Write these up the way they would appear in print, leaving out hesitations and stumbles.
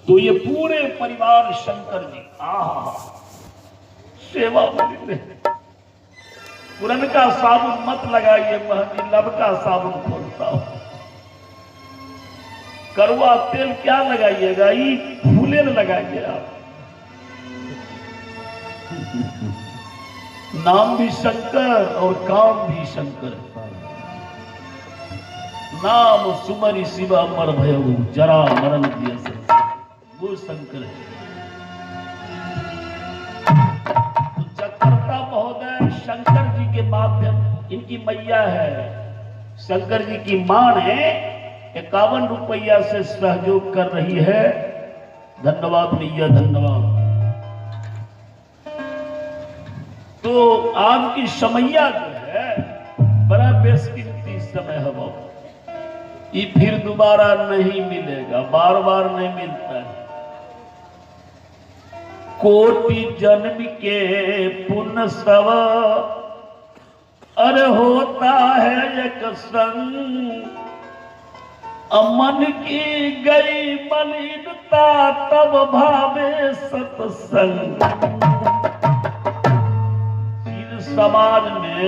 तो ये पूरे परिवार शंकर जी सेवा में पुरन का साबुन मत लगाइए, महंगी लब का साबुन खोलता हो। कड़वा तेल क्या लगाइएगा, ये फूले न लगाइए आप। नाम भी शंकर और काम भी शंकर। नाम सुमरि शिवा मर भयउ जरा मरण दिया संसार, वो शंकर है। तो चक्रवर्ती महोदय शंकर जी के माध्यम, इनकी मैया है, शंकर जी की मां है, 51 रुपया से सहयोग कर रही है। धन्यवाद भैया, धन्यवाद। तो आज की समैया जो है बड़ा बेशकीमती समय है वो, ये फिर दोबारा नहीं मिलेगा, बार बार नहीं मिलता है। कोटि जन्म के पुण्य सब अरे होता है एक संग, अमन की गई मलिनता तब भावे सत्संग। समाज में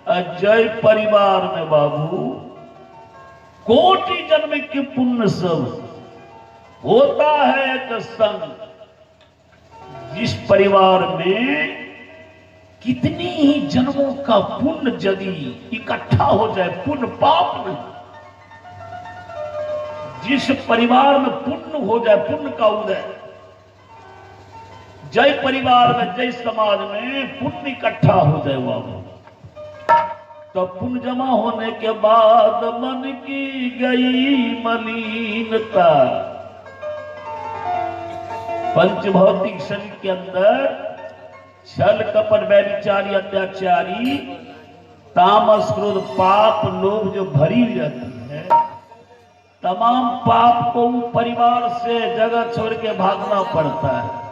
अजय परिवार में बाबू कोटि जन्म के पुण्य सब होता है एक संग। जिस परिवार में कितनी ही जन्मों का पुण्य यदि इकट्ठा हो जाए, पुण्य पाप नहीं, जिस परिवार में पुण्य हो जाए, पुण्य का उदय, जय परिवार में जय समाज में पुण्य इकट्ठा हो जाए बाबू, तो पुण्य जमा होने के बाद मन की गई मलिनता। पंच भौतिक शरीर के अंदर छल कपट व्यभिचारी अत्याचारी तामस क्रोध पाप लोभ जो भरी रहती है, तमाम पाप को परिवार से जगह छोड़ के भागना पड़ता है।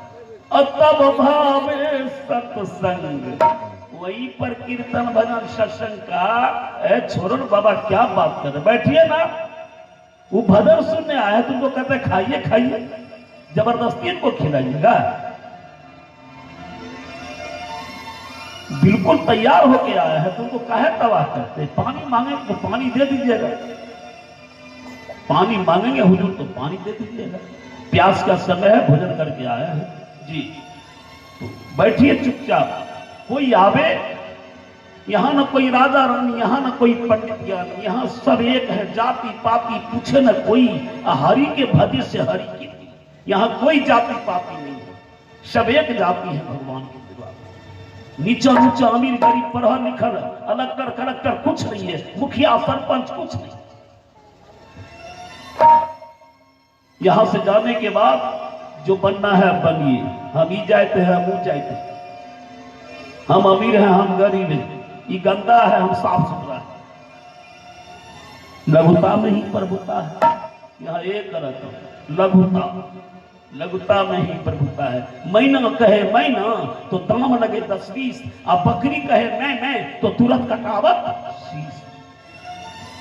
तब भावे सत्संग, वहीं पर कीर्तन भजन सत्संग का छोड़ो बाबा, क्या बात कर रहे, बैठिए ना। वो भजन सुनने आया, तुमको कहते खाइए खाइए, जबरदस्ती इनको खिलाइएगा। बिल्कुल तैयार होके आया है, तुमको काहे तबाह करते। पानी मांगे तो पानी दे दीजिएगा, पानी मांगेंगे हुजूर तो पानी दे दीजिएगा। प्यास का समय है, भोजन करके आया है जी, तो बैठिए चुपचाप। कोई आवे, यहां ना कोई राजा रानी, यहां ना कोई पंडित ज्ञानी, यहां सब एक है, जाति पाति पूछे न कोई, हरि के भजन से हरि की। यहां कोई जाति पाति नहीं है, सब एक जाति है भगवान की कृपा। नीचा ऊंचा अमीर गरीब पढ़ा लिखल कलेक्टर कलेक्टर कुछ नहीं है, मुखिया सरपंच कुछ नहीं। यहां से जाने के बाद जो बनना है बनिए, हम ही जाते हैं, हम जाते हैं, हम अमीर हैं, हम गरीब हैं, ये गंदा है, हम साफ सुथरा है। लघुता में ही प्रभुता है, यहाँ एक करत लघुता, लघुता में ही प्रभुता है। मैना कहे मैना तो दाम लगे 10-20, अब बकरी कहे मैं तो तुरंत कटावत शीश।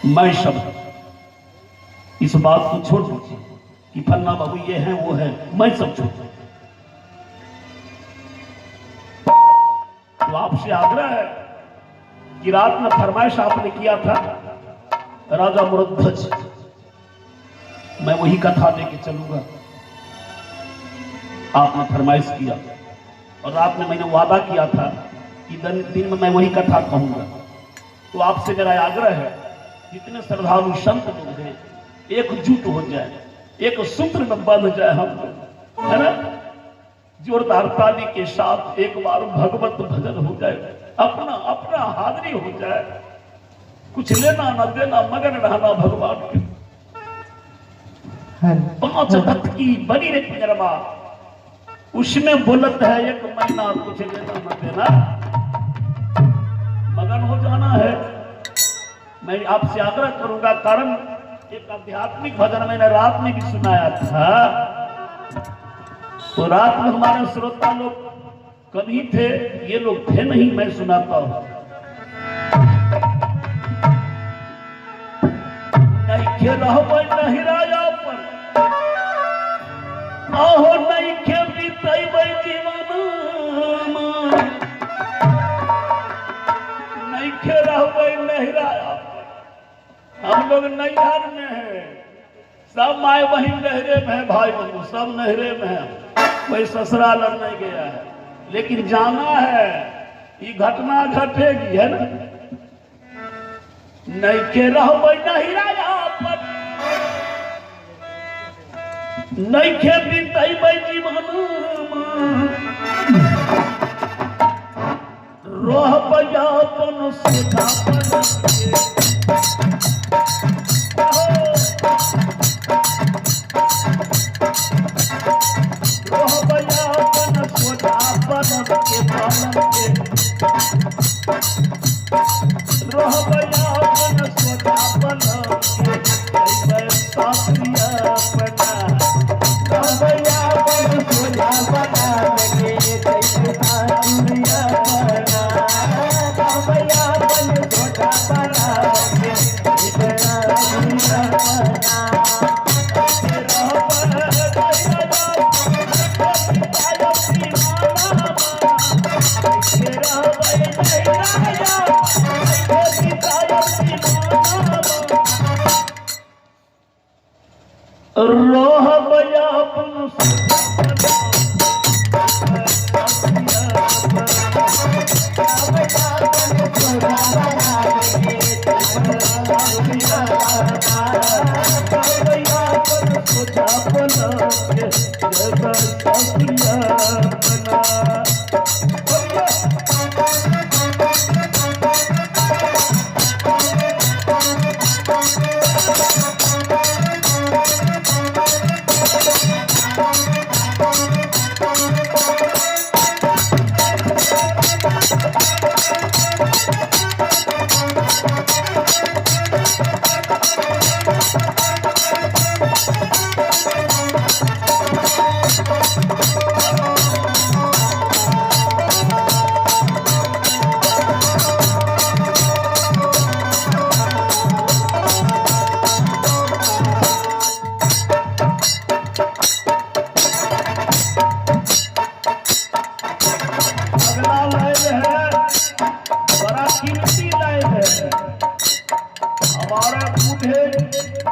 मैं शब्द इस बात को छोड़ दीजिए कि फन्ना बाबू ये है वो है, मैं सब छोड़। तो आपसे आग्रह है कि रात में फरमाइश आपने किया था राजा मुरध्वज, मैं वही कथा लेके चलूंगा। आपने फरमाइश किया और रात में मैंने वादा किया था कि दिन में मैं वही कथा कहूंगा। तो आपसे मेरा आग्रह है, जितने श्रद्धालु संत लोग हैं एकजुट हो जाए, एक सूत्र में बंध जाए हम लोग, है ना। जोरदार ताली के साथ एक बार भगवत भजन हो जाए, अपना अपना हाजिरी हो जाए, कुछ लेना न देना, मगन रहना भगवान के। 5 तत्व की बनी रे पिंजरमा, उसमें बोलत है 1 महीना, कुछ लेना न देना, मगन हो जाना है। मैं आपसे आग्रह करूंगा, कारण एक आध्यात्मिक भजन मैंने रात में भी सुनाया था, तो रात में हमारे श्रोता लोग कभी थे, ये लोग थे नहीं, मैं सुनाता हूं। नहीं खेल नहीं राजा पर नैहर में है, सब माए बहन नहरे में है, भाई बंधु सब नहरे में है, कोई ससुराल नहीं गया है। लेकिन जाना है ये घटना घटेगी, है ना। नहीं के रहो नहीं राजा नहीं के बीत जीवन रोह अपन सोचा रोह अपन सोचा के पालन के रोह अपन सोचा के साथिया रोह बया अपन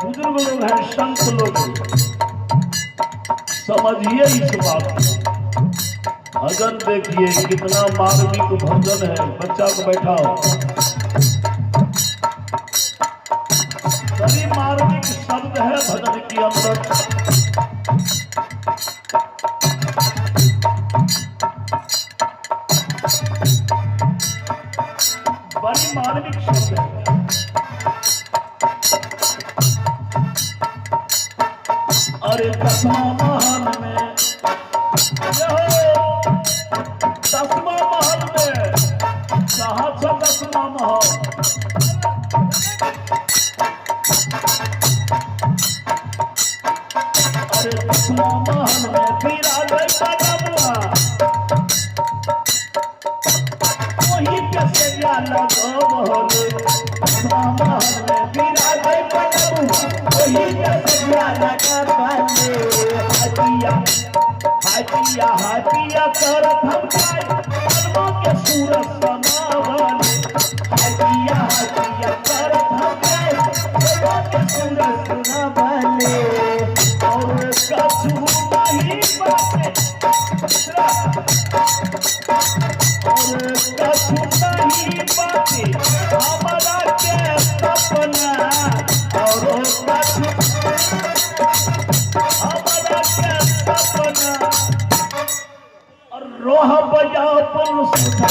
बुजुर्ग लोग हैं, संत लोग, समझिए इस बात को। भजन देखिए कितना मार्मिक भजन है, बच्चा को बैठाओ, सभी मार्मिक शब्द है भजन के अंदर। बड़ी मार्मिक शब्द है। अरे दसवां महल में, दसवां महल में कहा था दसवां महल, अरे दसवां महल में विराज बबुआ वही कैसे जाला महल, दसवां महल में विराज बबुआ वही कैसे जाला हाथिया हाथिया करत हम कलमों के सूरज समावले, हाथिया हाथिया करत हम कलमों के सूरज समावले, और कछु नहीं बाटे और कछु नहीं बाटे हमारा के सपना, और कछु रोह बजा अपन सुधा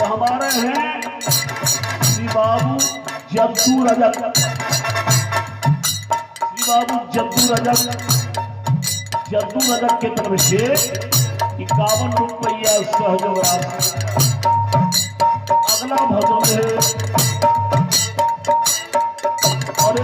हमारे हैं श्री बाबू जद्दू रजक, श्री बाबू जद्दू रजक, जद्दू रजक के तरफ से 51 रुपया सहयोग राशि। अगला भजन है और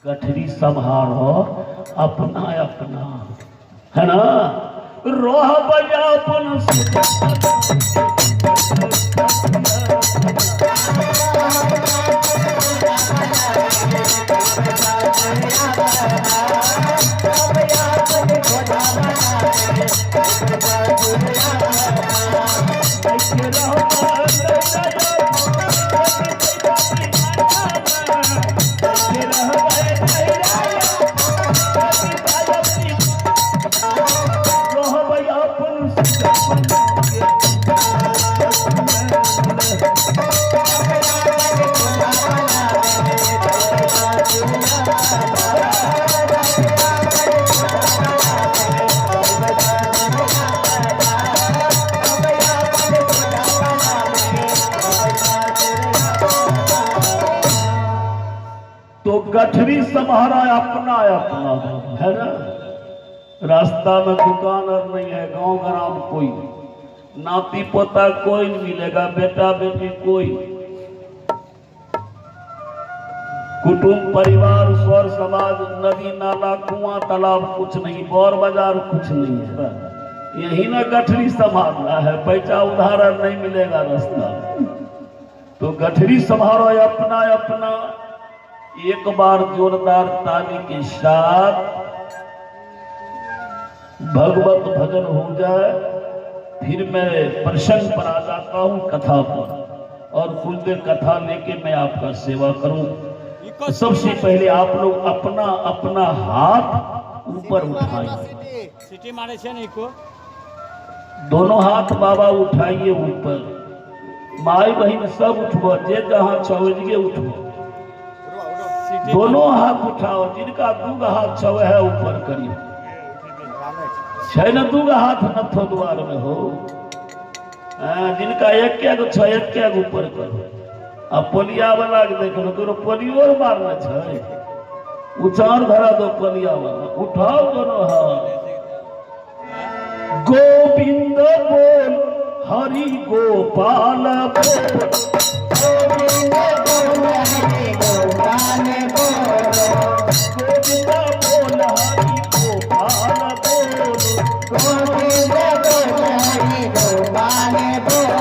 गठरी संभारो अपना अपना, है ना। रोह बजापन तो गठरी सम्हारा अपना अपना, है ना। रास्ता में दुकान और नहीं है, गांव ग्राम कोई, नाती पोता कोई नहीं मिलेगा, बेटा बेटी कोई, कुटुंब परिवार स्वर समाज नदी नाला कुआं तालाब कुछ नहीं, बौर बाजार कुछ नहीं है। यही ना गठरी संभालना है, पैसा उधार नहीं मिलेगा रास्ता। तो गठरी संभालो अपना अपना। एक बार जोरदार ताली के साथ भगवत भजन हो जाए, फिर मैं प्रसंग पर आ जाता हूँ कथा पर, और कुछ देर कथा लेके मैं आपका सेवा करूं। तो सबसे पहले आप लोग अपना अपना हाथ ऊपर उठाइए, दोनों हाथ बाबा उठाइए ऊपर, माई बहन सब उठो, जे जहाँ चौजे उठो, दोनों हाथ उठाओ। जिनका दूग हाथ छवे है ऊपर करियो, न दूग हाथ नथो द्वार में हो, जिनका एक क्या छो एक क्या ऊपर करो। अब पोलिया वाला के देख लो, तो पोलियो मारना छे, उचार धरा दो पोलिया वाला, उठाओ दोनों हाथ। गोविंद बोल हरि गोपाल बोल, गोविंद बोल हरि गोपाल बोल, गोविंद बोल हरि गोपाल बोल, गोविंद बोल हरि गोपाल बोल,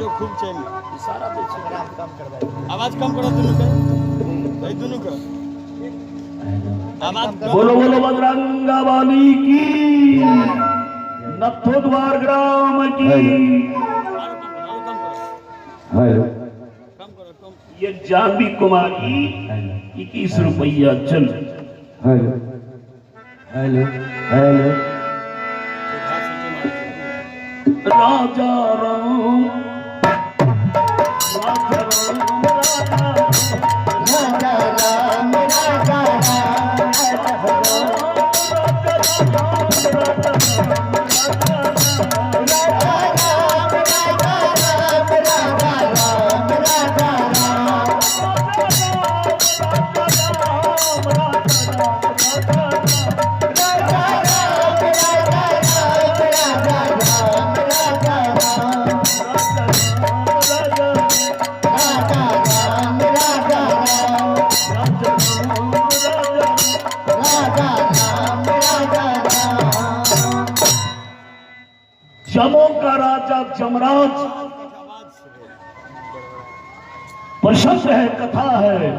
आवाजो खूब चाहिए। इशारा दे छे आवाज कम करो दोनों के, भाई दोनों का आवाज कम। बोलो बोलो बजरंगा वाली की, नथो द्वार ग्राम की। हेलो कम करो कम। ये जानवी कुमारी 21 रुपया चल। हेलो हेलो हेलो राजा राम राजा राम राजा राम राजा जमों का राजा जमराज प्रशस्त है, कथा है।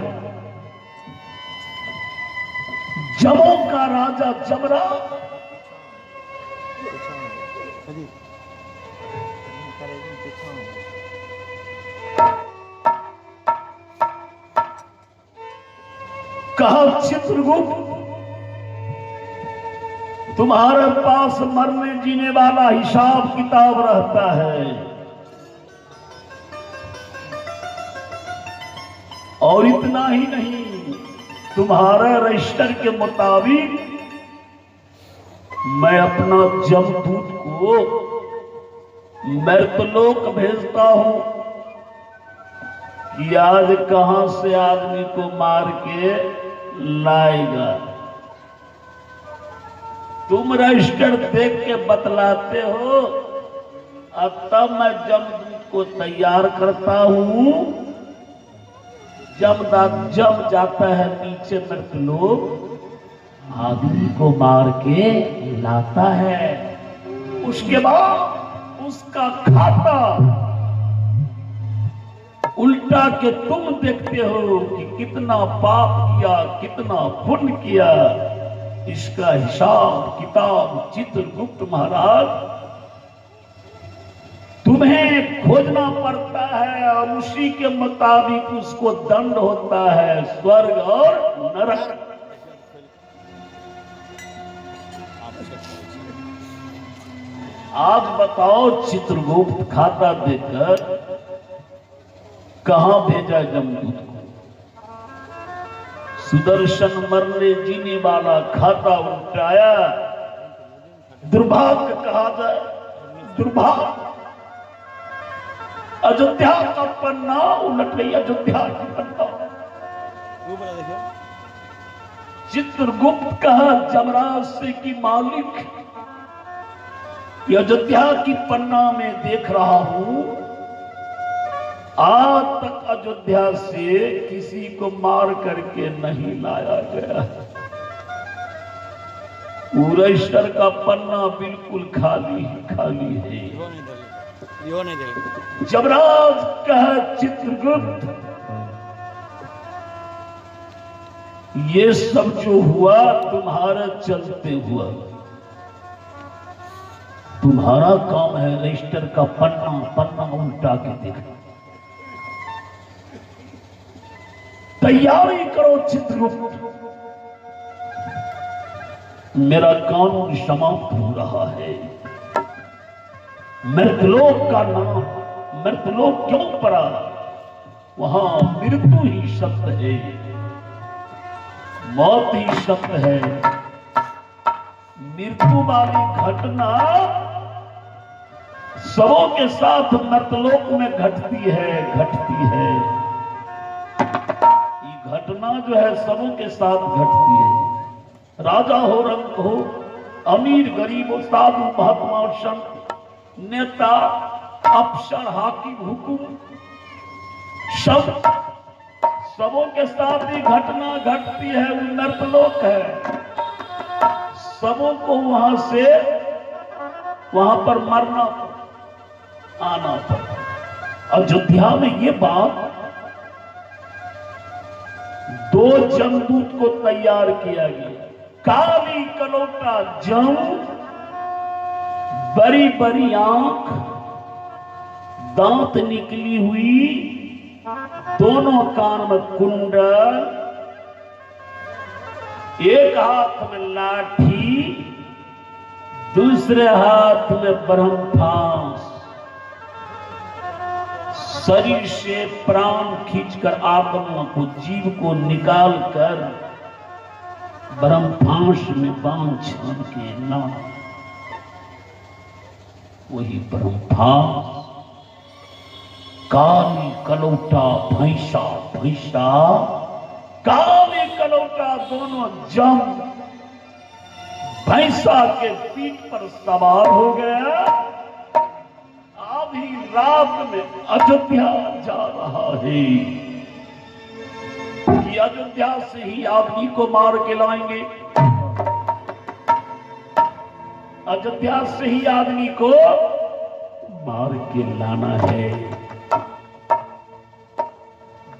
जमों का राजा जमराज कहा चित्रगुप्त तुम्हारे पास मरने जीने वाला हिसाब किताब रहता है, और इतना ही नहीं, तुम्हारे रजिस्टर के मुताबिक मैं अपना जमदूत को मृतलोक भेजता हूं कि आज कहां से आदमी को मार के लाएगा। तुम रजिस्टर देख के बतलाते हो, अब तब मैं जमदूत को तैयार करता हूं। जब जाता है नीचे मृतलोक, आदमी को मार के लाता है। उसके बाद उसका खाता उल्टा के तुम देखते हो कि कितना पाप किया, कितना पुण्य किया। इसका हिसाब किताब चित्रगुप्त महाराज तुम्हें खोजना पड़ता है, और उसी के मुताबिक उसको दंड होता है, स्वर्ग और नरक। आज बताओ चित्रगुप्त खाता देकर कहां भेजा जमदूत को? सुदर्शन मरने जीने वाला खाता उल्टाया। दुर्भाग्य कहा जाए, दुर्भाग्य। अयोध्या का पन्ना उलट गई, अयोध्या की पन्ना। चित्रगुप्त कहा जमराज से कि मालिक, अयोध्या की पन्ना में देख रहा हूं, आज तक अयोध्या से किसी को मार करके नहीं लाया गया। रजिस्टर का पन्ना बिल्कुल खाली खाली है। जमराज कहा चित्रगुप्त, ये सब जो हुआ तुम्हारा चलते हुआ। तुम्हारा काम है रजिस्टर का पन्ना उल्टा के देखना। तैयारी करो चित्रगुप्त, मेरा कानून समाप्त हो रहा है। मृतलोक का नाम मृतलोक क्यों पड़ा? वहां मृत्यु ही शब्द है, मौत ही शब्द है। मृत्यु वाली घटना सबों के साथ मृतलोक में घटती है। घटना जो है सबों के साथ घटती है। राजा हो, रंग हो, अमीर गरीब हो, साधु महात्मा संत, नेता अफसर हाकिम हुकुम, सबों के साथ ही घटना घटती है। वो नर्तलोक है। सबों को वहां पर मरना आना पड़ता। अयोध्या में ये बात, दो जमदूत को तैयार किया गया, काली कलौटा जम, बड़ी बड़ी आंख, दांत निकली हुई, दोनों कान में कुंडल, एक हाथ में लाठी, दूसरे हाथ में ब्रह्मफांस, शरीर से प्राण खींचकर आत्मा को, जीव को निकाल कर ब्रह्मफांस में बांध छान के लाना, वही ब्रह्मफांस। काली कलौटा भैंसा, भैंसा काली कलौटा दोनों जम भैंसा के पीठ पर सवार हो गया। अभी रात में अयोध्या जा रहा है कि अयोध्या से ही आदमी को मार के लाएंगे, अयोध्या से ही आदमी को मार के लाना है।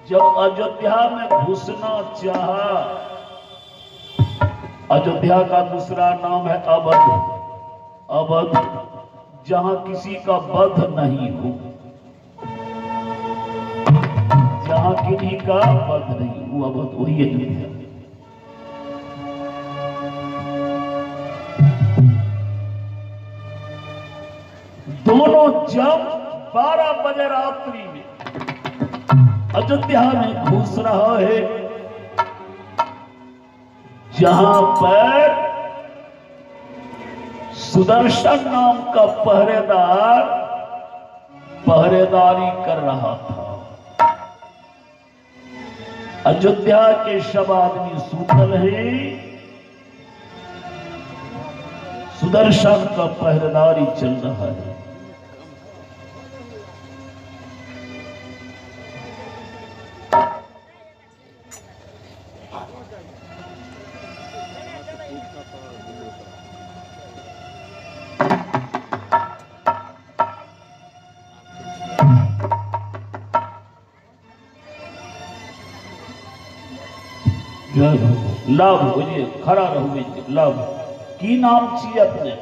जब अयोध्या में घुसना चाहा, अयोध्या का दूसरा नाम है अवध, अवध जहां किसी का वध नहीं हो, जहां किसी का वध नहीं, वो अवध, वही अयोध्या। दोनों जब 12 बजे रात्रि में अयोध्या में घुस रहा है, जहां पर सुदर्शन नाम का पहरेदार पहरेदारी कर रहा था। अयोध्या के सब आदमी सूतल हैं, सुदर्शन का पहरेदारी चल रहा है। लाभ बुझिए, खड़ा रहुए लाभ। की नाम छी अपने?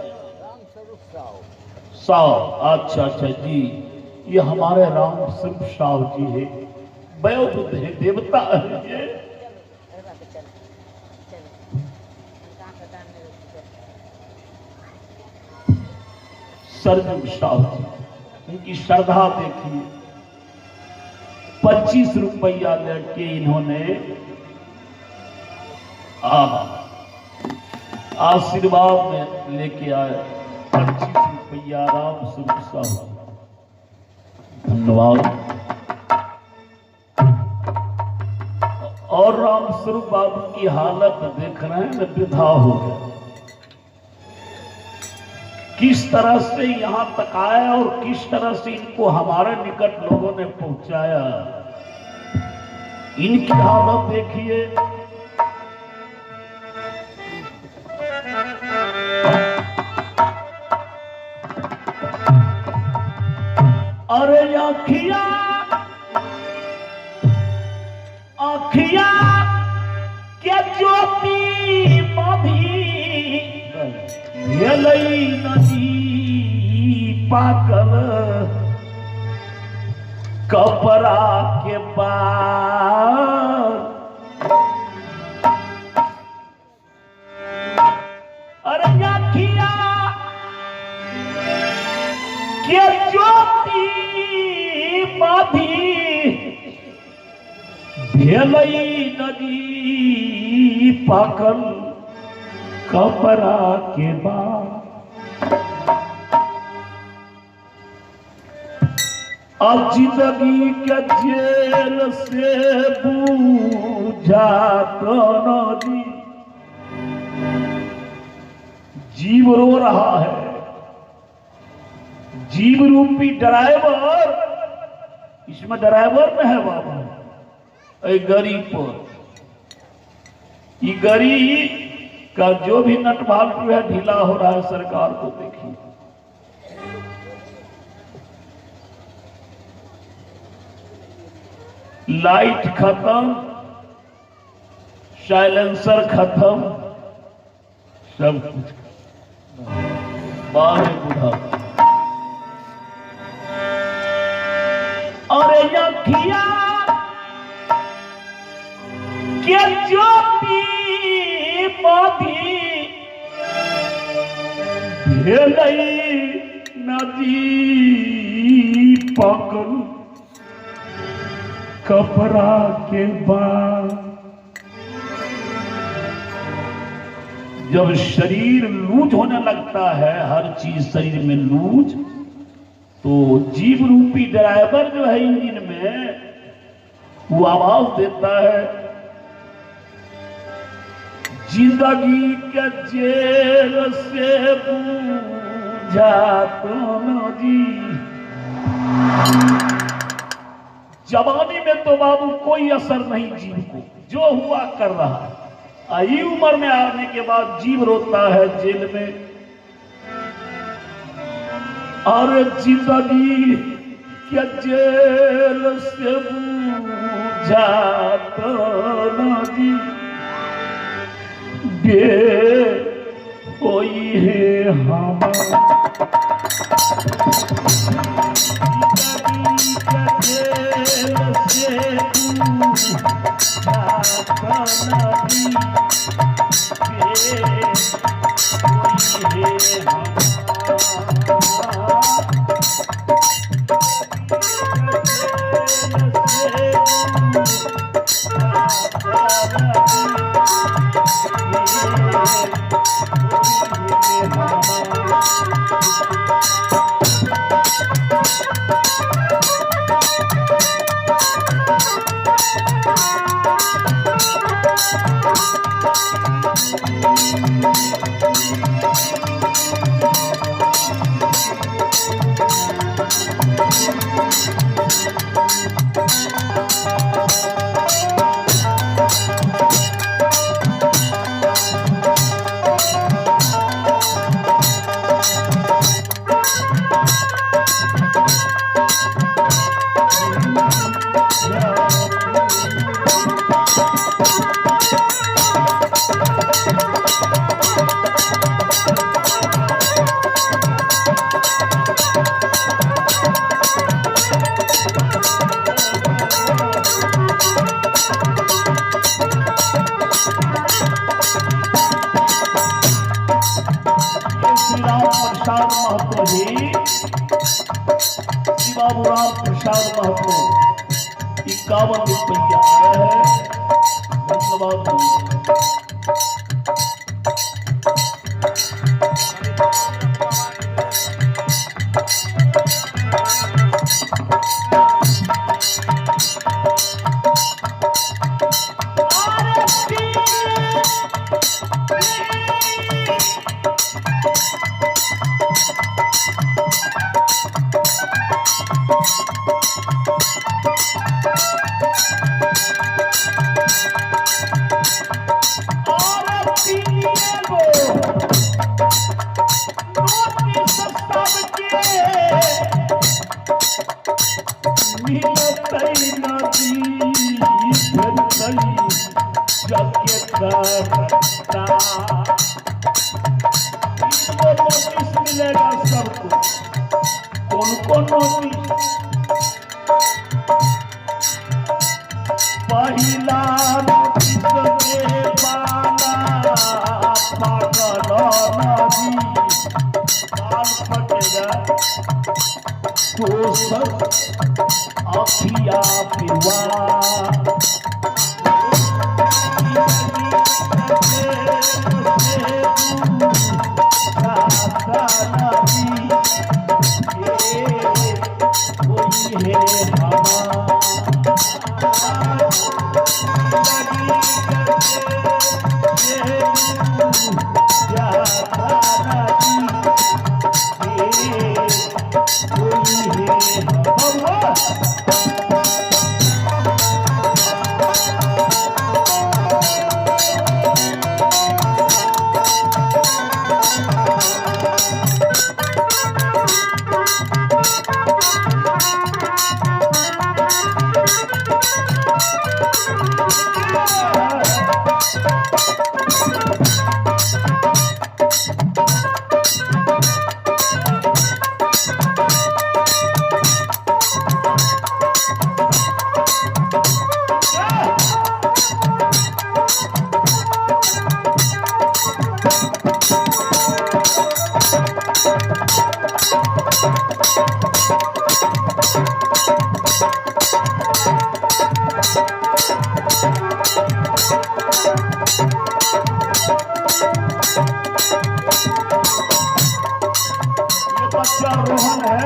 साव। अच्छा अच्छा जी, ये हमारे राम स्वरूप साव जी है, वयोवृद्ध है, देवता है ये। सरजू साव जी, उनकी श्रद्धा देखिए। 25 रुपया लेके इन्होंने आशीर्वाद में लेके आए 25 रुपया राम स्वरूप साहब, धन्यवाद। और राम स्वरूप बाबू की हालत देख रहे हैं, वृद्धा हो गया। किस तरह से यहां तक आया और किस तरह से इनको हमारे निकट लोगों ने पहुंचाया, इनकी हालत देखिए। अरे आखिया आखिया के ज्योति बाधी भेलई नदी पाकल कपड़ा के पार। अरे आखिया के ज्योति बाधी भेलई नदी पाकल कपड़ा के बाद। अब जिंदगी के जेल से बूझा तो नदी, जीव रो रहा है। जीव रूपी ड्राइवर, इसमें ड्राइवर में है बाबा, गरीब पर। ये गरीब का जो भी नट बाल्टू है ढीला हो रहा है, सरकार को देखिए। लाइट खत्म, साइलेंसर खत्म, सब कुछ बाहर बुढ़ा। और अखिया के ज्योति बाधी भेलई नदी पकड़ कपड़ा के बाद। जब शरीर लूज होने लगता है, हर चीज शरीर में लूज, तो जीव रूपी ड्राइवर जो है इंजन में, वो आवाज देता है, जिंदगी के जेल से बूझा तो जी। जवानी में तो बाबू कोई असर नहीं जीव को, जो हुआ कर रहा है। आई उम्र में आने के बाद जीव रोता है जेल में। और जिंदगी के जेल से बूझा तो जी, गे कोई है हमारा बाबूराम प्रसाद महतो 51 रुपया आया है। धन्यवाद। मिलेगा सबको। कौन नोटिस? पहिला नोटिस में बाला पागल नदी बाल फटेगा तो सब अखिया पिवा।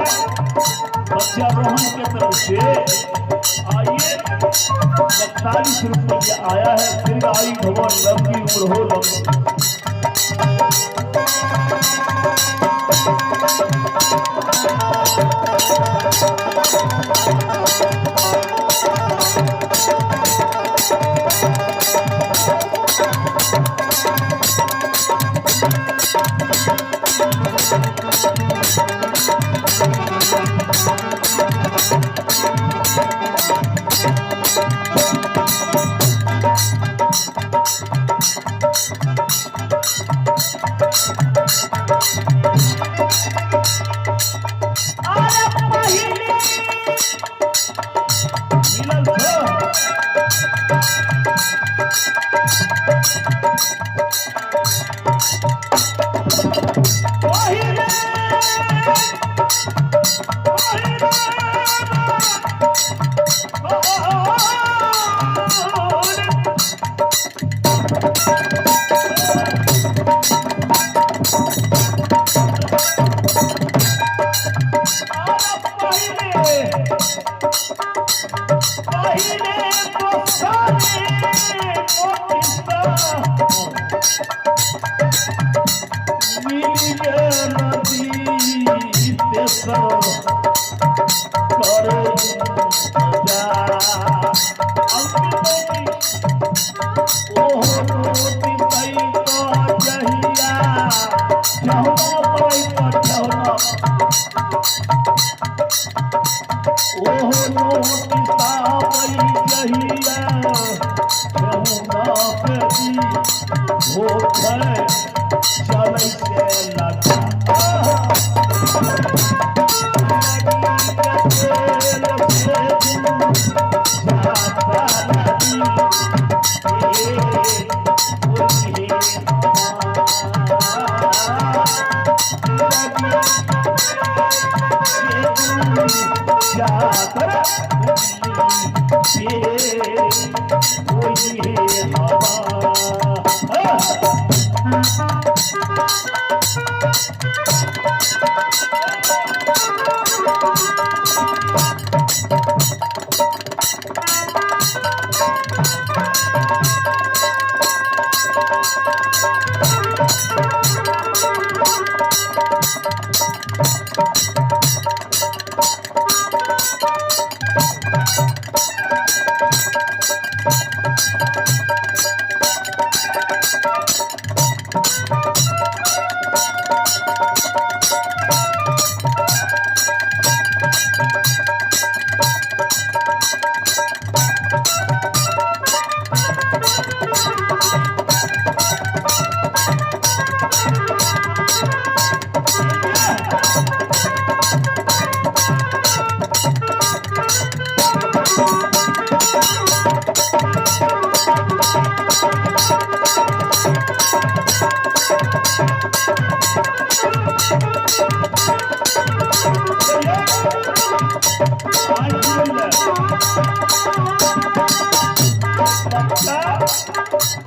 बच्चा रोहन के तरफ से आइए 41 रुपया आया है। फिर आई भगवान लंबी उम्र हो लंबी।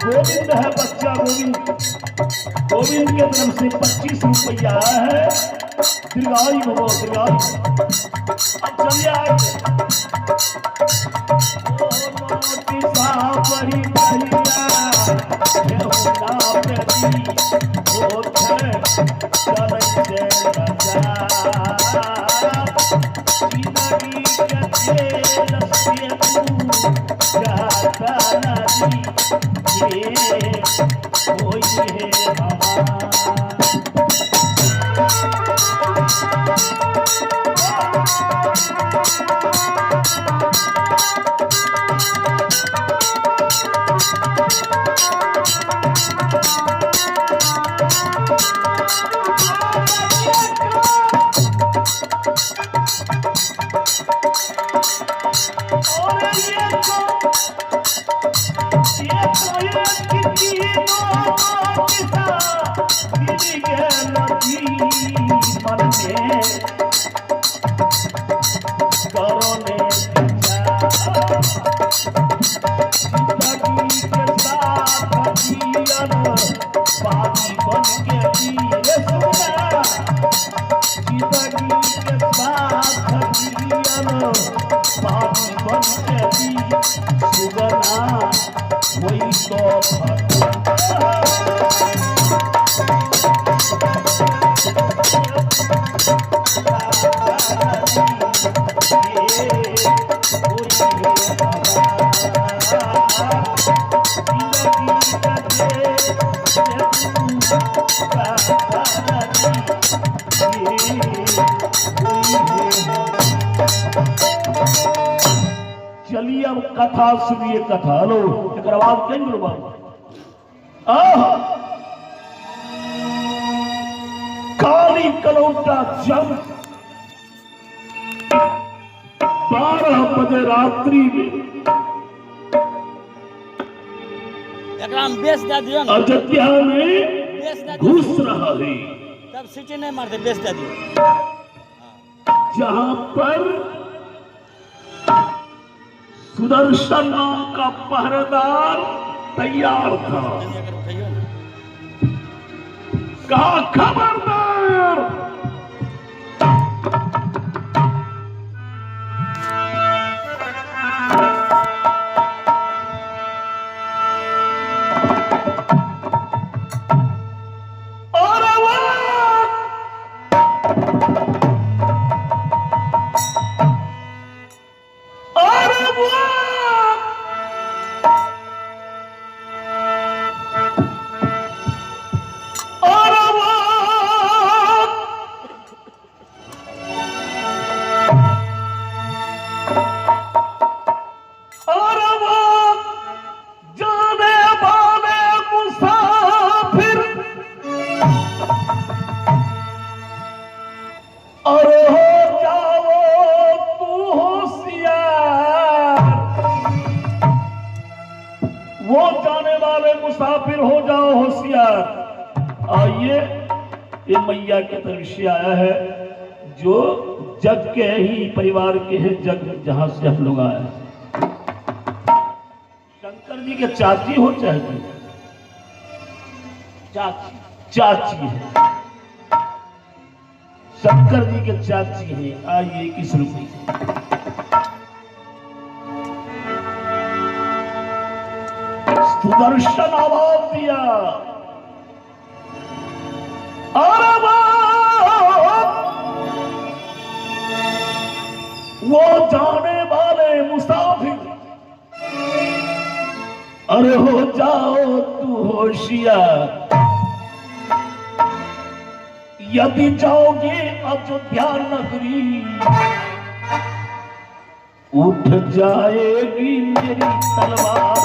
गोविंद है बच्चा गोविंद। गोविंद के तरफ से 25 रुपया आया है। दीर्घायु भव दीर्घायु। अब चलिए के पानी बन चली सुगना वही तो चलिए अब कथा सुनिए कथा लो एक आवाज कहीं बोलो बाबू काली कलौटा जब 12 बजे रात्रि में बेच दे दियो ना अयोध्या में बेच दे घुस रहा है तब सिटी नहीं मारते बेच दे दियो जहां पर सुदर्शन नाम का पहरेदार तैयार था कहा खबरदार मुसाफिर हो जाओ होशियार। आइए ये मैया के तरफ से आया है जो जग के ही परिवार के हैं, जग जहां से हम लोग आए हैं। शंकर जी के चाची हो चाहे चाची है, शंकर जी के चाची है। आइए किस रूप में सुदर्शन आवाज दिया, वो जाने वाले मुसाफिर, अरे हो जाओ तू होशियार। यदि जाओगे अयोध्या नगरी, उठ जाएगी मेरी तलवार।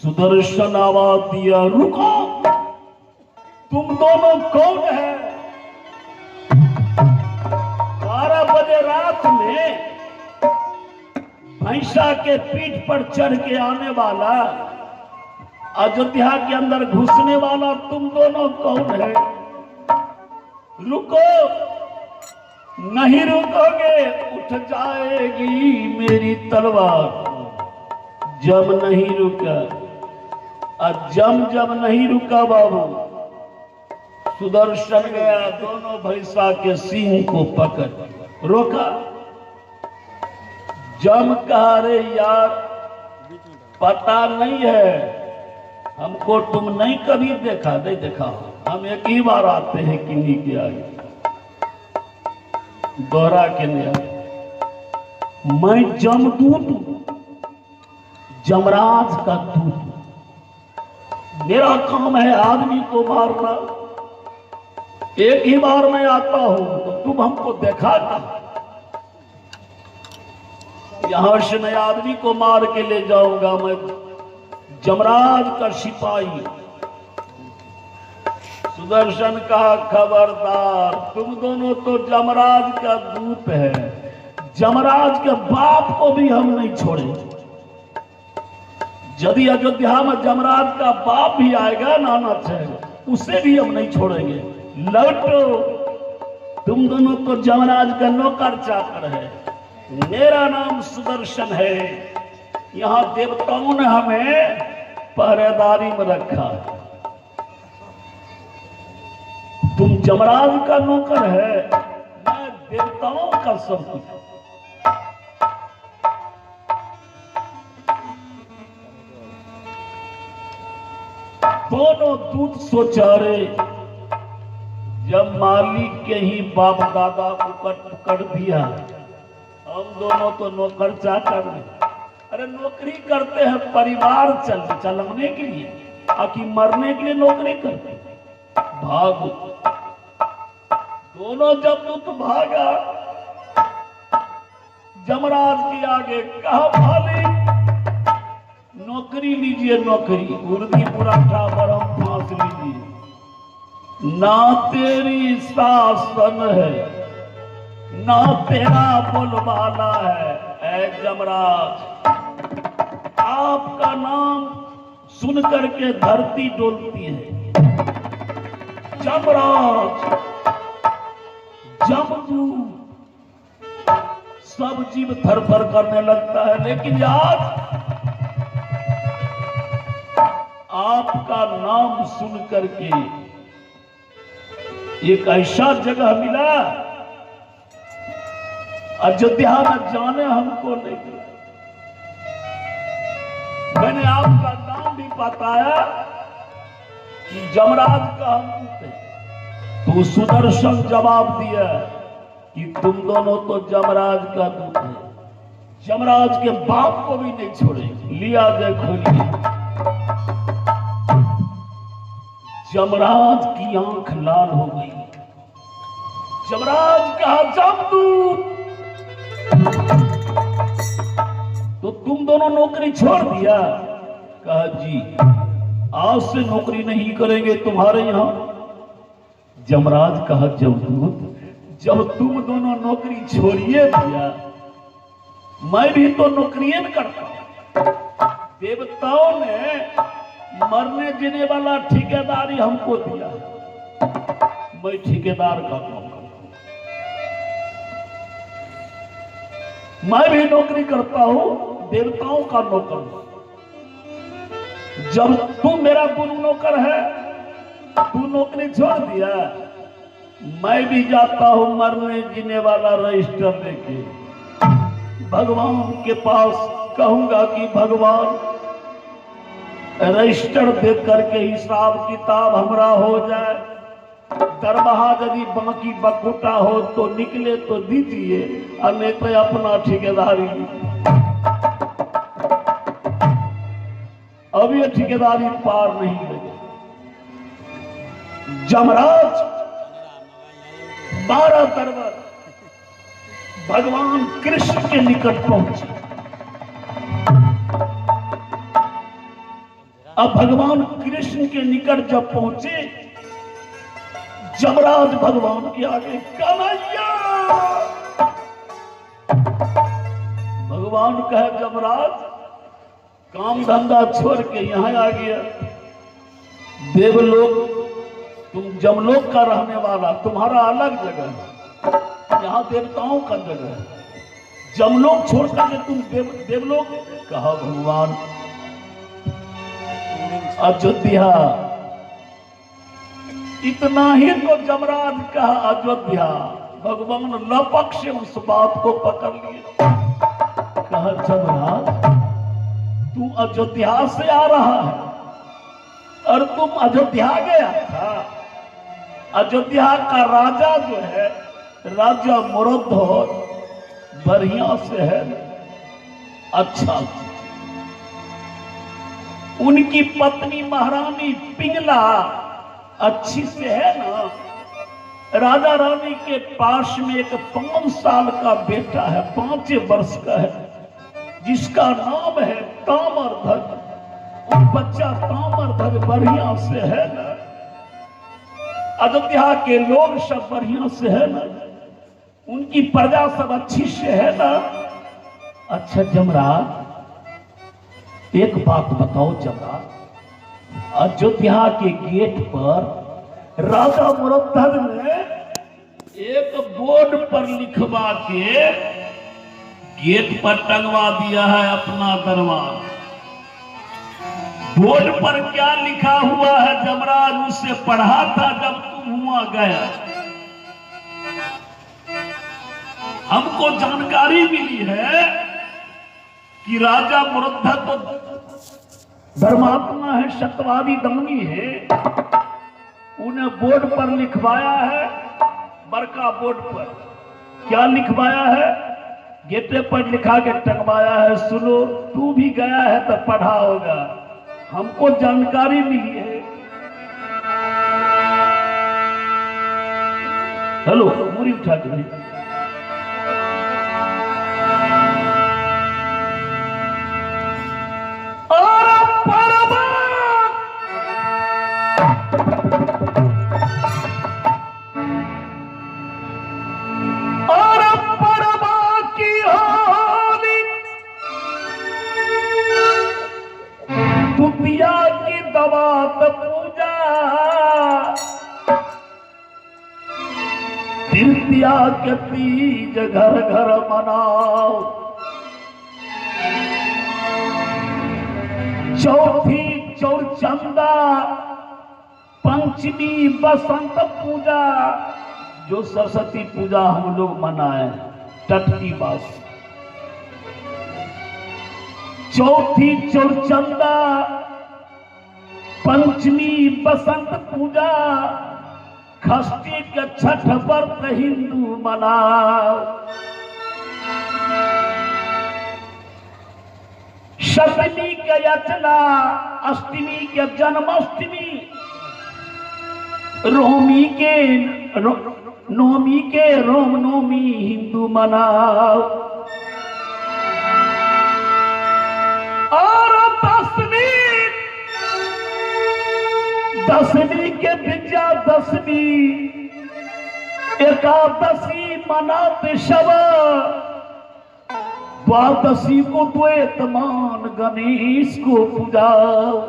सुदर्शन आवाज दिया, रुको, तुम दोनों कौन है? 12 बजे रात में भैंसा के पीठ पर चढ़ के आने वाला, अयोध्या के अंदर घुसने वाला तुम दोनों कौन है? रुको, नहीं रुकोगे उठ जाएगी मेरी तलवार। जब नहीं रुका, जब नहीं रुका बाबू, सुदर्शन गया, दोनों भैंसा के सींग को पकड़ रोका। जम कहा, रे यार पता नहीं है हमको, तुम नहीं कभी देखा, नहीं देखा, हम एक ही बार आते हैं किन्हीं के आगे, दोहरा के नहीं आए। मैं जमदूत हूं, जमराज का दूत, मेरा काम है आदमी को मारना। एक ही बार मैं आता हूं तो तुम हमको देखा था, यहां से मैं आदमी को मार के ले जाऊंगा। मैं जमराज का सिपाही सुदर्शन कहा, खबरदार, तुम दोनों तो जमराज का दूत है, जमराज के बाप को भी हम नहीं छोड़ेंगे। यदि अयोध्या में जमराज का बाप भी आएगा नाना है, उसे भी हम नहीं छोड़ेंगे। लौटो, तुम दोनों तो जमराज का नौकर चाकर है, मेरा नाम सुदर्शन है, यहां देवताओं ने हमें पहरेदारी में रखा है। तुम जमराज का नौकर है, मैं देवताओं का सब कुछ। दोनों दूत सोचारे, जब मालिक के ही बाप दादा को कर दिया, हम दोनों तो नौकर चाकर हैं। अरे नौकरी करते हैं परिवार चलाने के लिए, आखिर मरने के लिए नौकरी करते हैं। भागो। दोनों जब दूत भागा, जमराज के आगे कहा, मालिक नौकरी लीजिए, नौकरी उर्दी पराठा बरम फांस लीजिए, ना तेरी शासन है ना तेरा बोलबाला है। ऐ जमराज, आपका नाम सुन करके धरती डोलती है। जमराज, जमदूत, सब जीव थरथर करने लगता है। लेकिन आज आपका नाम सुन करके एक ऐसा जगह मिला, अयोध्या में जाने हमको नहीं दिया। मैंने आपका नाम भी बताया कि जमराज का हम दूत हैं, तो सुदर्शन जवाब दिया कि तुम दोनों तो जमराज का दूत है, जमराज के बाप को भी नहीं छोड़े। लिया जाए, खोलिए। जमराज की आंख लाल हो गई। जमराज कहा, जमदूत, तो तुम दोनों नौकरी छोड़ दिया? कहा, जी, आज से नौकरी नहीं करेंगे तुम्हारे यहां। जमराज कहा, जमदूत, जब तुम दोनों नौकरी छोड़िए दिया, मैं भी तो नौकरियां करता। देवताओं ने मरने जीने वाला ठेकेदारी हमको दिया, मैं ठेकेदार का काम करता हूं। मैं भी नौकरी करता हूं, देवताओं का नौकर। जब तू मेरा गुरु नौकर है, तू नौकरी छोड़ दिया, मैं भी जाता हूं मरने जीने वाला रजिस्टर लेके भगवान के पास, कहूंगा कि भगवान रजिस्टर देख करके हिसाब किताब हमरा हो जाए, दरमाहा यदि बाकी बकुटा हो तो निकले तो दीजिए, और नहीं तो अपना ठेकेदारी। अब ये ठेकेदारी पार नहीं लगे। जमराज 12 दरबार भगवान कृष्ण के निकट पहुंचे। अब भगवान कृष्ण के निकट जब पहुंचे, जमराज भगवान के आगे, कन्हैया। भगवान कहे, जमराज काम धंधा छोड़ के यहां आ गया। देवलोक, तुम जमलोक का रहने वाला, तुम्हारा अलग जगह है, यहां देवताओं का जगह है। जमलोक छोड़ करके तुम देवलोक। कहा, भगवान अयोध्या, इतना ही तो जमराज कहा अयोध्या। भगवान लपक से उस बात को पकड़ लिया। कहा, जमराज तू अयोध्या से आ रहा है और तुम अयोध्या गया था। अयोध्या का राजा जो है, राजा मुरद्धर, बढ़िया से है, अच्छा। उनकी पत्नी महारानी पिंगला अच्छी से है ना। राजा रानी के पास में एक 5 साल का बेटा है, 5 वर्ष का है, जिसका नाम है ताम्रध्वज। और बच्चा तामर बढ़िया से है ना, अयोध्या के लोग सब बढ़िया से है ना, उनकी प्रजा सब अच्छी से है ना। अच्छा जमराज, एक बात बताओ जमराज, अयोध्या के गेट पर राजा मुरद्दद ने एक बोर्ड पर लिखवा के गेट पर टंगवा दिया है अपना दरबार। बोर्ड पर क्या लिखा हुआ है जमराज, उससे पढ़ा था जब तुम वहां गया। हमको जानकारी मिली है कि राजा मुरद्दद तो धर्मात्मा है, सत्यवादी दानी है, उन्हें बोर्ड पर लिखवाया है, बड़का बोर्ड पर क्या लिखवाया है, गेटे पर लिखा के टंगवाया है। सुनो, तू भी गया है तो पढ़ा होगा, हमको जानकारी मिली है। हेलो, मुरी उठा के भाई। दुतिया की दवात पूजा, तृतीया के तीज घर घर मनाओ, चौथी चौरचंदा, पंचमी बसंत पूजा, जो सरस्वती पूजा हम लोग मनाए तट की बात। चौथी चौरचंदा, पंचमी बसंत पूजा, षष्ठी के छठ व्रत हिंदू मनाओ, सप्तमी के यचला, अष्टमी के जन्माष्टमी, नवमी के रामनवमी हिंदू मनाओ, और दसवीं के विजयादशमी, एकादशी मनाते सब, द्वादशी को द्वैत मान गणेश को पूजाओ,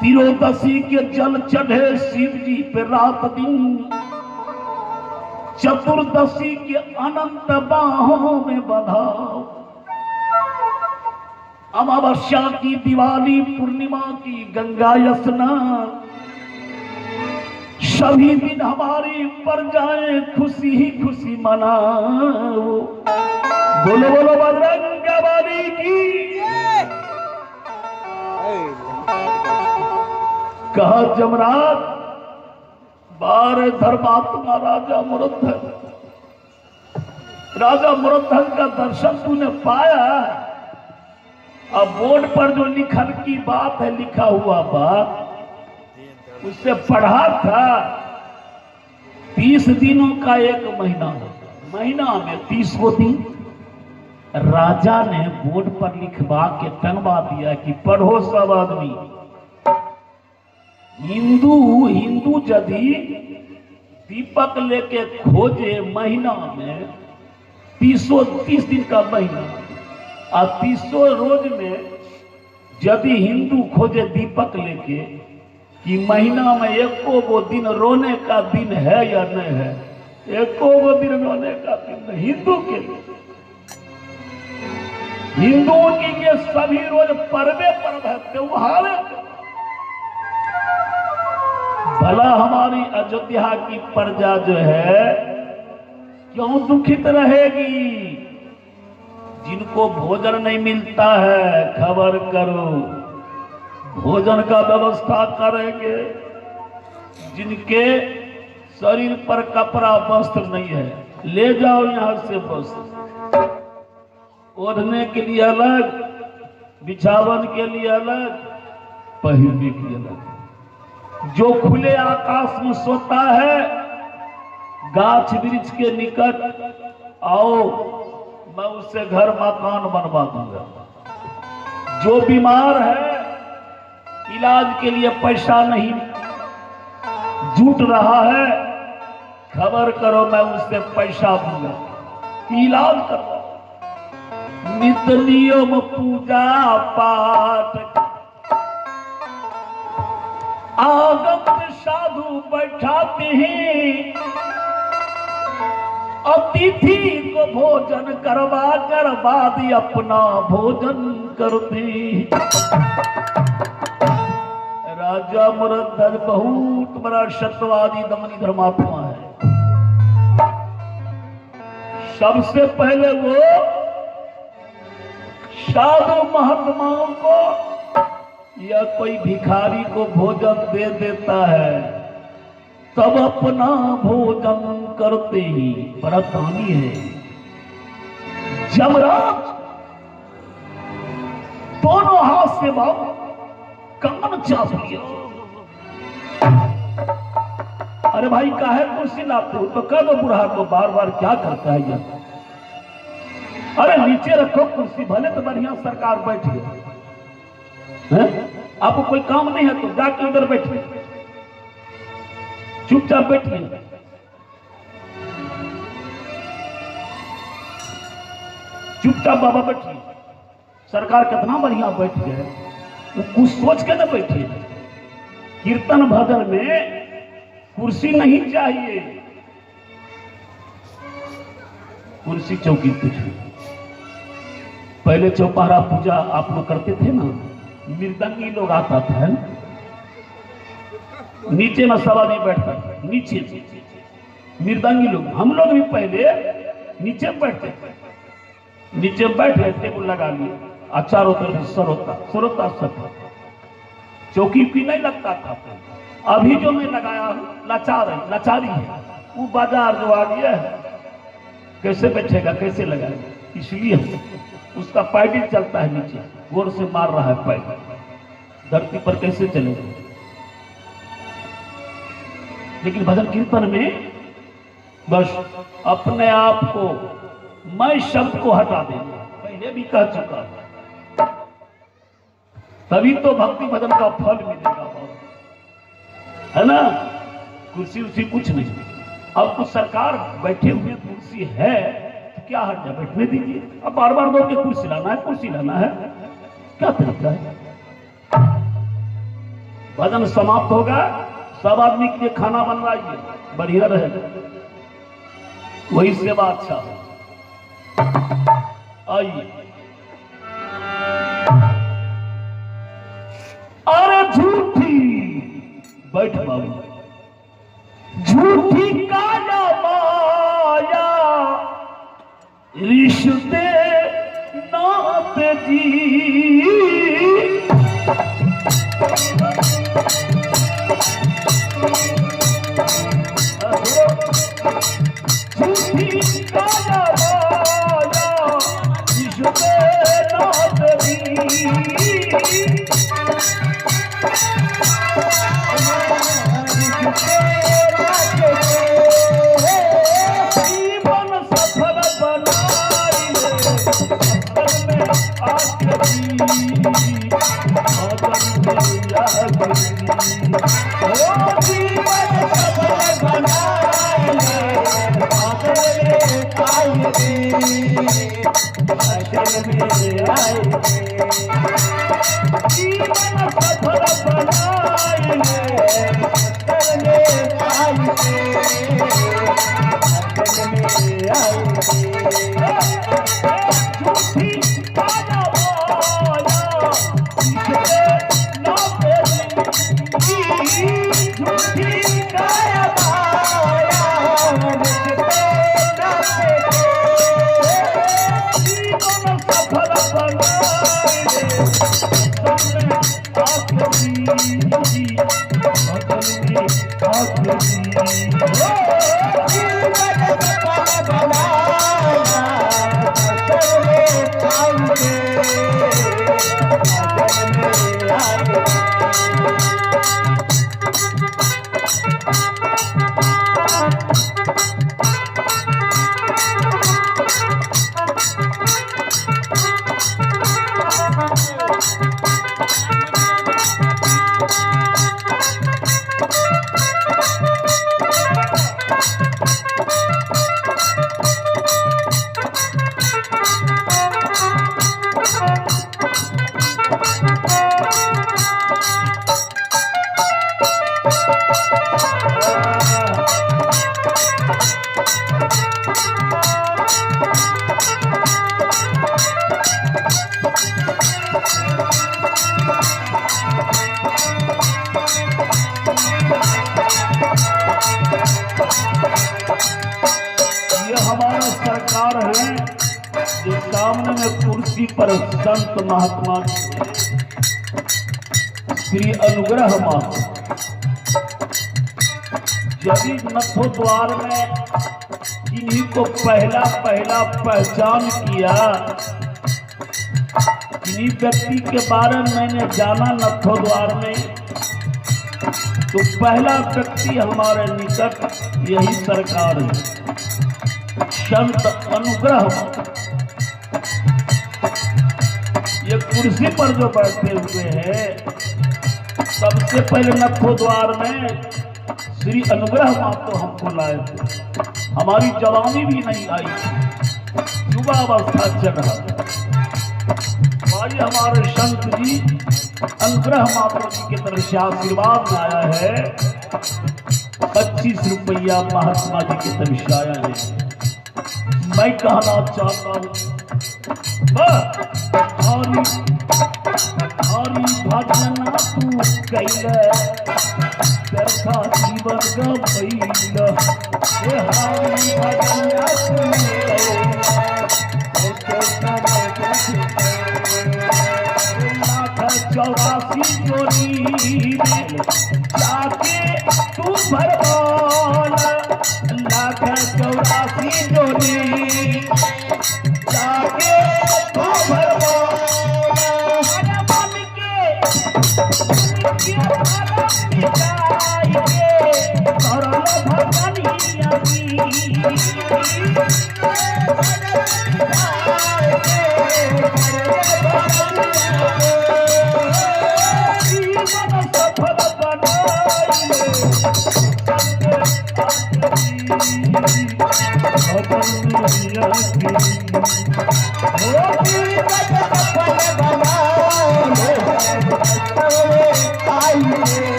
त्रियोदशी के जल चढ़े शिव जी पे रात दिन, चतुर्दशी के अनंत बाहों में बधाओ, अमावस्या की दिवाली, पूर्णिमा की गंगा स्नान, सभी दिन हमारी पर जाए खुशी ही खुशी मनाओ। बोलो बोलो बजरंगबली की। कहा जमराज, बारे धर्मात्मा राजा मुरद्दद, राजा मुरद्दद का दर्शन तूने पाया। अब बोर्ड पर जो लिखन की बात है, लिखा हुआ बात, उससे पढ़ा था 30 दिनों का एक महीना होता, महीना में 30 दिन। राजा ने बोर्ड पर लिखवा के टंगवा दिया कि पढ़ो सब आदमी। हिंदू यदि दीपक लेके खोजे महीना में 30 दिन का महीना, और 30 रोज में यदि हिंदू खोजे दीपक लेके कि महीना में एको गो दिन रोने का दिन है या नहीं है, एको गो दिन रोने का दिन हिंदू के लिए, हिंदुओं की ये सभी रोज पर्व है, त्योहार है। भला हमारी अयोध्या की प्रजा जो है क्यों दुखित रहेगी? जिनको भोजन नहीं मिलता है, खबर करो, भोजन का व्यवस्था करेंगे। जिनके शरीर पर कपड़ा वस्त्र नहीं है, ले जाओ यहां से वस्त्र, ओढ़ने के लिए अलग, बिछावन के लिए अलग, पहनने के लिए अलग। जो खुले आकाश में सोता है, गाछ वृक्ष के निकट आओ, मैं उससे घर मकान बनवा दूंगा। जो बीमार है इलाज के लिए पैसा नहीं जुट रहा है, खबर करो, मैं उससे पैसा दूंगा, इलाज करो। नित्य नियम पूजा पाठ, आगंत साधु बैठाते हैं, अतिथि को भोजन करवा कर बाद अपना भोजन करते। राजा मुरद्दर बहुत बड़ा सत्यवादी दमनी धर्मात्मा है। सबसे पहले वो साधु महात्माओं को या कोई भिखारी को भोजन दे देता है, तब अपना भोजन करते ही। बड़ा दानी है जमराज, दोनों हाथ से बाबू कान चाप लिया। अरे भाई काहे कुर्सी लाते हो, तो कह दो बुढ़ा को, बार बार क्या करता है ये। अरे नीचे रखो कुर्सी, भले तो बढ़िया सरकार बैठ गए, आपको कोई काम नहीं है तो जाके उधर बैठिए, चुपचाप बैठिए। चुपचाप बाबा बैठिए, सरकार कितना बढ़िया बैठ गए, वो कुछ सोच के ना बैठिए। कीर्तन भजन में कुर्सी नहीं चाहिए, कुर्सी चौकी कुछ। पहले चौपहरा पूजा आप लोग करते थे ना, मृदंगी लोग आता था, नीचे में सब आदमी बैठता था, नीचे मृदंगी लोग। हम लोग भी पहले नीचे बैठते थे, नीचे बैठे टेबल लगा लिए, चारों तरफ सरोता सब, चौकी भी नहीं लगता था। अभी जो मैं लगाया लाचारी है, वो बाजार जो आ गया है, कैसे बैठेगा कैसे लगाएगा, इसलिए उसका पैडिल चलता है नीचे, गोर से मार रहा है पैर, धरती पर कैसे चलेगा। लेकिन भजन कीर्तन में बस अपने आप को, मैं शब्द को हटा देंगे, पहले भी कह चुका, तभी तो भक्ति भजन का फल मिलेगा, है ना। कुर्सी उर्सी कुछ नहीं, अब तो सरकार बैठे हुए कुर्सी है तो क्या हट जा, बैठने दीजिए। अब बार बार दौड़ के कुर्सी लाना है, कुर्सी लाना है, क्या तरीका है। भजन समाप्त होगा, सब आदमी के लिए खाना बनवाइए, बढ़िया रहेगा, वही सेवा अच्छा। आइए, अरे झूठी बैठ बाबू, झूठी काया माया रिश्ते नाते जी, झूठी काया माया रिश्ते नाते जी, जीवन सफल बनाई Thank you. कुर्सी पर संत महात्मा श्री अनुग्रह माता जब नथो द्वार में इन्हीं को पहला पहचान किया, इन्हीं व्यक्ति के बारे में मैंने जाना नथो द्वार में, तो पहला व्यक्ति हमारे निकट यही सरकार है, संत अनुग्रह। ये कुर्सी पर जो बैठे हुए हैं, सबसे पहले नथो द्वार में श्री अनुग्रह माता हमको लाए थे। हमारी जवानी भी नहीं आई, युवावस्था चल रहा था। भाई हमारे संत जी अनुग्रह माता जी की तरफ से आशीर्वाद में आया है, 25 रुपया महात्मा जी की तरफ से आया है। मैं कहना चाहता हूँ हरी भजन तू कैल तेरा जीवन गईल, हरी भजन चौरासी चोरी जाके तू भरवान, लाख 84 चोरी जाके तू भरवान, मन के करल भगनिया सफल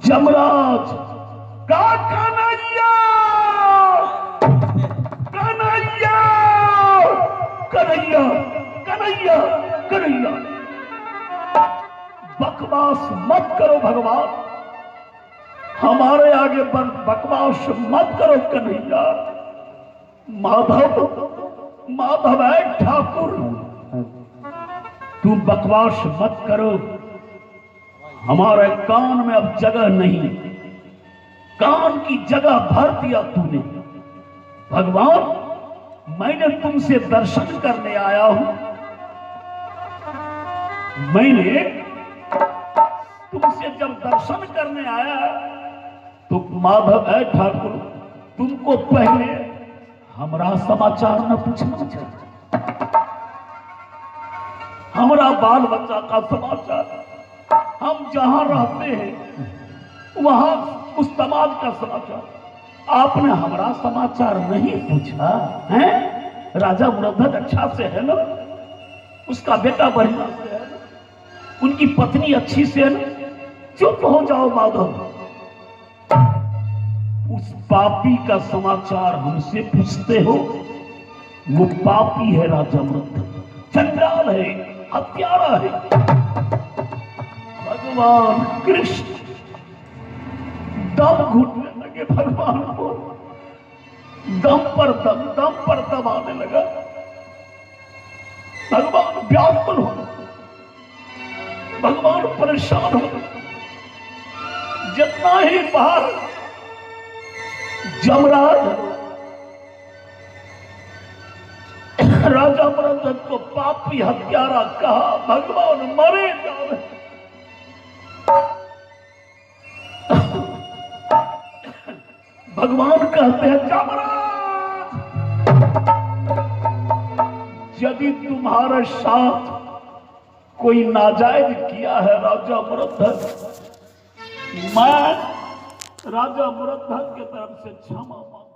जमराज का कन्हैया कन्हैया कन्हैया कन्हैया कन्हैया, बकवास मत करो भगवान, हमारे आगे बकवास मत करो कन्हैया। माधव है ठाकुर, तुम बकवास मत करो, हमारे कान में अब जगह नहीं, कान की जगह भर दिया तूने। भगवान मैंने तुमसे दर्शन करने आया हूं, मैंने तुमसे जब दर्शन करने आया तो माधव है ठाकुर, तुमको पहले हमारा समाचार न पूछना चाहिए, हमारा बाल बच्चा का समाचार, हम जहां रहते हैं वहां उस समाज का समाचार, आपने हमारा समाचार नहीं पूछा है। राजा मुरद्दत अच्छा से है ना, उसका बेटा बढ़िया से है ना, उनकी पत्नी अच्छी से है ना, चुप हो जाओ माधव, उस पापी का समाचार हमसे पूछते हो। वो पापी है राजा मुरद्दत, चंडाल है, हत्यारा है। भगवान कृष्ण दम घुटने लगे, भगवान को दम पर दम आने लगा। भगवान व्याकुल हो, भगवान परेशान हो। जितना ही बाहर जमराज पापी हत्यारा कहा भगवान मरे जावे। भगवान कहते हैं जमराज, यदि तुम्हारे साथ कोई नाजायज किया है राजा मृधन, मैं राजा मृधन की तरफ से क्षमा मांग